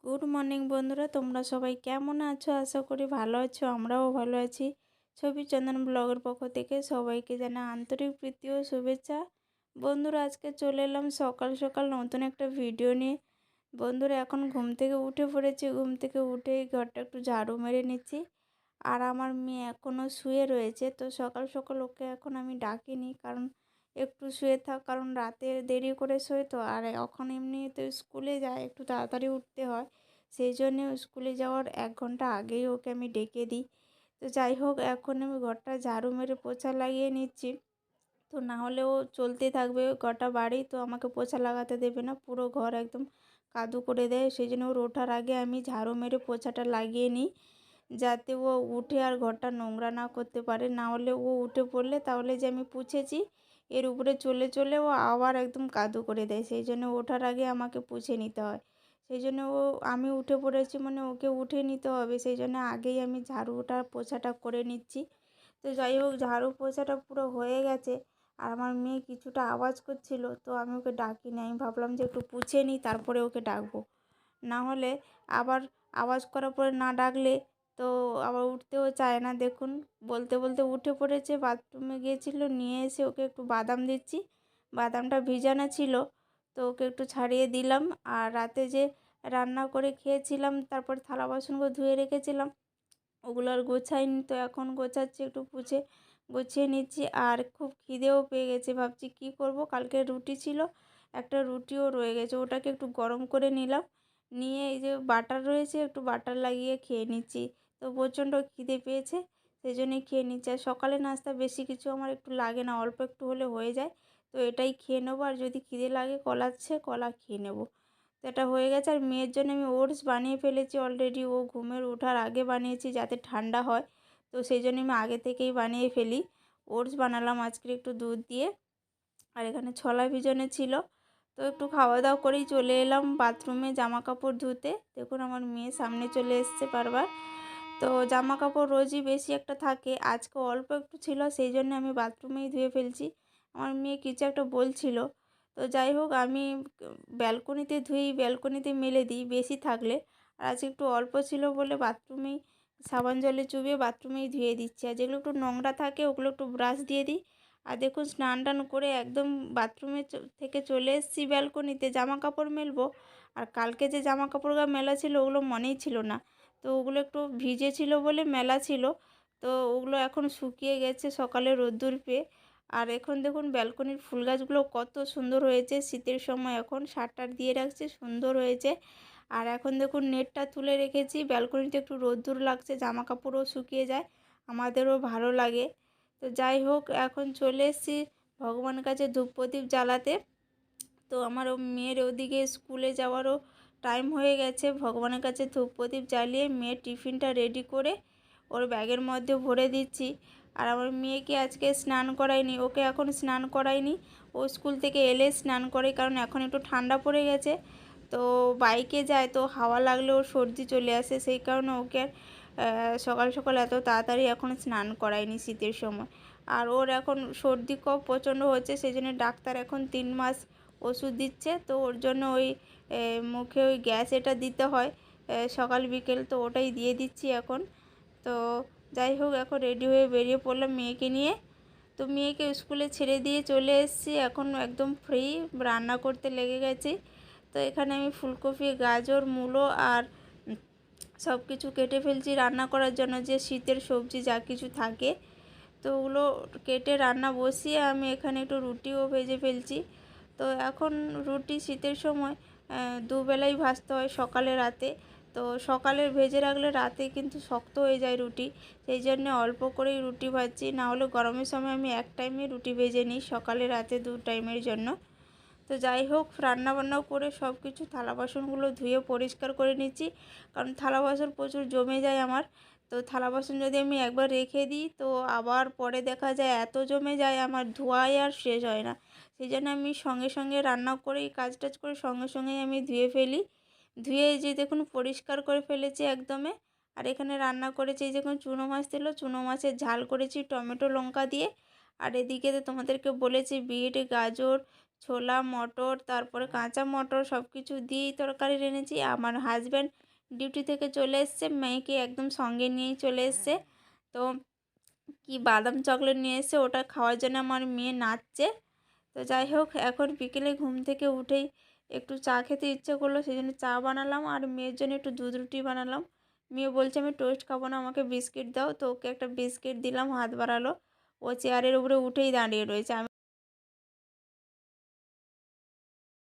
Good morning বন্ধুরা, তোমরা সবাই কেমন আছো? আশা করি ভালো আছো। আমরাও ভালো আছি। ছবি চন্দন ব্লগের পক্ষ থেকে সবাইকে জানাই আন্তরিক প্রীতি ও শুভেচ্ছা। বন্ধুরা, আজকে চলে এলাম সকাল সকাল নতুন একটা ভিডিও নিয়ে। বন্ধুরা, এখন ঘুম থেকে উঠে পড়েছি। ঘুম থেকে উঠেই ঘরটা একটু ঝাড়ু মেরে নিচ্ছি। আর আমার মেয়ে এখনও শুয়ে রয়েছে, তো সকাল সকাল ওকে এখন আমি ডাকিনি, কারণ একটু শুয়ে থাক, কারণ রাতে দেরি করে শোয় তো। আর এখন এমনি তো স্কুলে যায়, একটু তাড়াতাড়ি উঠতে হয়, সেই জন্য স্কুলে যাওয়ার 1 ঘন্টা আগেই ওকে আমি ডেকে দিই। তো যাই হোক, এখন আমি ঘরটা ঝাড়ু মেরে পোছা লাগিয়ে নিচ্ছি। তো না হলে ও চলতে থাকবে গোটা বাড়ি, তো আমাকে পোছা লাগাতে দেবে না, পুরো ঘর একদম কাদু করে দেয়। সেই জন্য ওর ওঠার আগে আমি ঝাড়ু মেরে পোছাটা লাগিয়ে নিই, যাতে ও উঠে আর ঘরটা নোংরা না করতে পারে। না হলে ও উঠে পড়লে তাহলে যে আমি পুছেছি এর উপরে চলে চলে ও আবার একদম কাদু করে দেয়। সেই জন্য ওঠার আগে আমাকে পুছে নিতে হয়। সেই জন্য আমি উঠে পড়েছি মানে ওকে উঠে নিতে হবে, সেই জন্য আগেই আমি ঝাড়ুটা পোছাটা করে নিচ্ছি। তো যাই হোক, ঝাড়ু পোছাটা পুরো হয়ে গেছে। আর আমার মেয়ে কিছুটা আওয়াজ করছিল, তো আমি ওকে ডাকিনি। আমি ভাবলাম যে একটু পুছে নিই, তারপরে ওকে ডাকবো। না হলে আবার আওয়াজ করার পরে না ডাকলে তো আবার উঠতেও চায় না। দেখুন, বলতে বলতে উঠে পড়েছে। বাথরুমে গিয়েছিল, নিয়ে এসে ওকে একটু বাদাম দিচ্ছি। বাদামটা ভিজানো ছিল, তো ওকে একটু ছাড়িয়ে দিলাম। আর রাতে যে রান্না করে খেয়েছিলাম, তারপর থালা বাসনগুলো ধুয়ে রেখেছিলাম, ওগুলো আর গোছাইনি, তো এখন গোছাচ্ছি, একটু গুছিয়ে নিচ্ছি। আর খুব খিদেও পেয়ে গেছে, ভাবছি কি করব। কালকে রুটি ছিল, একটা রুটিও রয়ে গেছে, ওটাকে একটু গরম করে নিলাম। নিয়ে এই যে বাটার রয়েছে, একটু বাটার লাগিয়ে খেয়ে নিচ্ছি। তো প্রচণ্ড খিদে পেয়েছে, সেই জন্যই খেয়ে নিচ্ছি। আর সকালে নাস্তা বেশি কিছু আমার একটু লাগে না, অল্প একটু হলে হয়ে যায়। তো এটাই খেয়ে নেবো, আর যদি খিদে লাগে কলা আছে, কলা খেয়ে নেবো। তো এটা হয়ে গেছে। আর মেয়ের জন্য আমি ওটস বানিয়ে ফেলেছি অলরেডি। ও ঘুমের ওঠার আগে বানিয়েছি, যাতে ঠান্ডা হয়, তো সেই জন্য আমি আগে থেকেই বানিয়ে ফেলি। ওটস বানালাম আজকে একটু দুধ দিয়ে। আর এখানে ছোলা ভিজানো ছিল। তো একটু খাওয়া দাওয়া করেই চলে এলাম বাথরুমে জামা কাপড় ধুতে। দেখুন, আমার মেয়ে সামনে চলে এসছে বারবার। তো জামা কাপড় রোজই বেশি একটা থাকে, আজকে অল্প একটু ছিল, সেই জন্য আমি বাথরুমেই ধুয়ে ফেলছি। আমার মেয়ে কিছু একটা বলছিল। তো যাই হোক, আমি ব্যালকনিতে ধুই, ব্যালকনিতে মেলে দিই বেশি থাকলে। আর আজকে একটু অল্প ছিল বলে বাথরুমেই সাবান জলে চুবিয়ে বাথরুমেই ধুয়ে দিচ্ছি। আর যেগুলো একটু নোংরা থাকে ওগুলো একটু ব্রাশ দিয়ে দিই। আর দেখুন, স্নান টান করে একদম বাথরুমে থেকে চলে এসেছি ব্যালকনিতে জামা কাপড় মেলবো। আর কালকে যে জামা কাপড়গুলো মেলা ছিল ওগুলো মনেই ছিল না, তো ওগুলো একটু ভিজে ছিল বলে মেলা ছিল। তো ওগুলো এখন শুকিয়ে গেছে সকালে রোদ্দুর পেয়ে। আর এখন দেখুন, ব্যালকনির ফুল গাছগুলো কত সুন্দর হয়েছে। শীতের সময় এখন সার টার দিয়ে রাখছে, সুন্দর হয়েছে। আর এখন দেখুন, নেটটা তুলে রেখেছি, ব্যালকনিতে একটু রোদ্দুর লাগছে, জামা কাপড়ও শুকিয়ে যায়, আমাদেরও ভালো লাগে। তো যাই হোক, এখন চলে এসেছি ভগবানের কাছে ধূপ প্রদীপ জ্বালাতে। তো আমার মেয়ের ওদিকে স্কুলে যাওয়ারও টাইম হয়ে গেছে। ভগবানের কাছে ধূপ প্রদীপ জ্বালিয়ে মেয়ের টিফিনটা রেডি করে ওর ব্যাগের মধ্যে ভরে দিচ্ছি। আর আমার মেয়েকে আজকে স্নান করাইনি, ওকে এখন স্নান করাইনি, ও স্কুল থেকে এলে স্নান করে, কারণ এখন একটু ঠান্ডা পড়ে গেছে। তো বাইকে যায়, তো হাওয়া লাগলে ওর সর্দি চলে আসে, সেই কারণে ওকে সকাল সকাল এত তাড়াতাড়ি এখন স্নান করাইনি শীতের সময়। আর ওর এখন সর্দি কফ প্রচণ্ড হচ্ছে, সেই জন্য ডাক্তার এখন 3 মাস ওষুধ দিচ্ছে। তো ওর জন্য ওই মুখে ওই গ্যাস এটা দিতে হয় সকাল বিকেল, তো ওটাই দিয়ে দিচ্ছি এখন। তো যাই হোক, এখন রেডি হয়ে বেরিয়ে পড়লাম মেয়েকে নিয়ে। তো মেয়েকে স্কুলে ছেড়ে দিয়ে চলে এসেছি, এখন একদম ফ্রি, রান্না করতে লেগে গেছি। তো এখানে আমি ফুলকপি, গাজর, মূলো আর সব কিছু কেটে ফেলছি রান্না করার জন্য, যে শীতের সবজি যা কিছু থাকে। তো ওগুলো কেটে রান্না বসিয়ে আমি এখানে একটু রুটিও ভেজে ফেলছি। তো এখন রুটি শীতের সময় দুবেলাই ভাজতে হয়, সকালে রাতে। তো সকালে ভেজে রাখলে রাতে কিন্তু শক্ত হয়ে যায় রুটি, সেই জন্য অল্প করেই রুটি ভাজছি। না হলে গরমের সময় আমি এক টাইমে রুটি ভেজে নিই, সকালে রাতে 2 টাইমের জন্য। তো যাই হোক, রান্নাবান্নাও করে সব কিছু থালা বাসনগুলো ধুয়ে পরিষ্কার করে নিচ্ছি, কারণ থালা বাসন প্রচুর জমে যায় আমার। তো থালা বাসন যদি আমি একবার রেখে দিই, তো আবার পরে দেখা যায় এত জমে যায়, আমার ধোয়াই আর শেষ হয় না। সেই জন্য আমি সঙ্গে সঙ্গে রান্না করেই কাজ টাজ করে সঙ্গে সঙ্গেই আমি ধুয়ে ফেলি। ধুয়ে এই যে দেখুন পরিষ্কার করে ফেলেছি একদমে। আর এখানে রান্না করেছি, এই দেখুন চুনো মাছ ছিল, চুনো মাছের ঝাল করেছি টমেটো লঙ্কা দিয়ে। আর এদিকে তো তোমাদেরকে বলেছি বিট, গাজর, ছোলা মটর তারপরে কাঁচা মটর সব কিছু দিয়েই তরকারি রেঁধেছি। আমার হাজব্যান্ড ডিউটি থেকে চলে এসছে, মেয়েকে একদম সঙ্গে নিয়েই চলে এসছে। তো কি বাদাম চকলেট নিয়ে এসছে, ওটা খাওয়ার জন্য আমার মেয়ে নাচছে। তো যাই হোক, এখন বিকেলে ঘুম থেকে উঠেই একটু চা খেতে ইচ্ছে করলো, সেই জন্য চা বানালাম আর মেয়ের জন্য একটু দুধ রুটি বানালাম। মেয়ে বলছে আমি টোস্ট খাবো না, আমাকে বিস্কিট দাও। তো ওকে একটা বিস্কিট দিলাম, হাত বাড়ালো। ও চেয়ারের উপরে উঠেই দাঁড়িয়ে রয়েছে।